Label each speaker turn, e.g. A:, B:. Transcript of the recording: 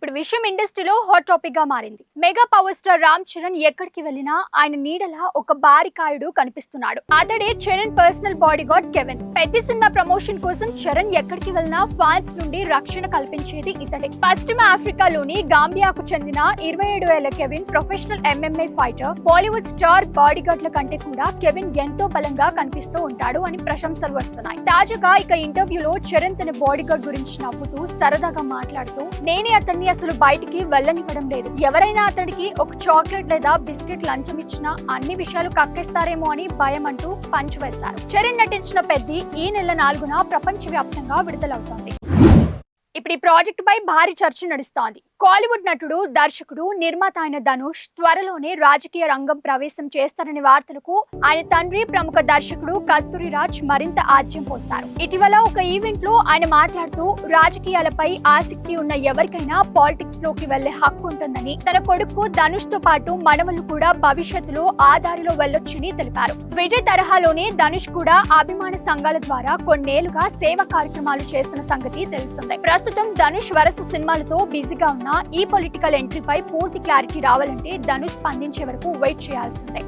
A: ఇప్పుడు విషయం ఇండస్ట్రీలో హాట్ టాపిక్ గా మారింది. Mega power star Ram Charan ఎక్కడికి వెళ్ళినా ఆయన నీడలా ఒక బారికాయుడు కనిపిస్తున్నాడు. అతడే Charan personal body guard Kevin. పెద్ద సినిమా ప్రమోషన్ కోసం చరణ్ ఎక్కడికి వెళ్ళినా ఫ్యాన్స్ నుండి రక్షణ కల్పించేది ఇతడే. పశ్చిమ ఆఫ్రికాలోని గాంబియాకు చెందిన 27 ఏళ్ల Kevin professional MMA fighter. Bollywood star body గార్డ్ల కంటే కూడా కెవిన్ ఎంతో బలంగా కనిపిస్తూ ఉంటాడు అని ప్రశంసలు వస్తున్నాయి. తాజాగా ఇక ఇంటర్వ్యూలో చరణ్ తన బాడీ గార్డ్ గురించి నవ్వుతూ సరదాగా మాట్లాడుతూ, నేనే అతన్ని అసలు బయటికి వెళ్ళనివ్వడం లేదు. ఎవరైనా అతడికి ఒక చాక్లెట్ లేదా బిస్కెట్ లంచం ఇచ్చినా అన్ని విషయాలు కక్కేస్తారేమో అని భయం అంటూ పంచ్ వేశారు. చరణ్ నటించిన పెద్ది ఈ నెల 4న ప్రపంచవ్యాప్తంగా విడుదలవుతోంది. ఇప్పుడు ఈ ప్రాజెక్ట్ పై భారీ చర్చ నడుస్తోంది. కాలీవుడ్ నటుడు, దర్శకుడు, నిర్మాత అయిన ధనుష్ త్వరలోనే రాజకీయ రంగం ప్రవేశం చేస్తారనే వార్తలకు ఆయన తండ్రి ప్రముఖ దర్శకుడు కస్తూరి రాజ్ మరింత ఆజ్యం పోశారు. ఇటీవల ఒక ఈవెంట్ లో ఆయన మాట్లాడుతూ, రాజకీయాలపై ఆసక్తి ఉన్న ఎవరికైనా పాలిటిక్స్ లోకి వెళ్లే హక్కు ఉంటుందని, తన కొడుకు ధనుష్ తో పాటు మనవలు కూడా భవిష్యత్తులో ఆ దారిలో వెళ్లొచ్చని తెలిపారు. విజయ్ తరహాలోనే ధనుష్ కూడా అభిమాన సంఘాల ద్వారా కొన్నేళ్లుగా సేవా కార్యక్రమాలు చేస్తున్న సంగతి తెలిసిందే. ప్రస్తుతం ధనుష్ వరుస సినిమాలతో బిజీగా ఉన్న ఈ పొలిటికల్ ఎంట్రీపై పూర్తి క్లారిటీ రావాలంటే ధనుష్ స్పందించే వరకు వెయిట్ చేయాల్సిందే.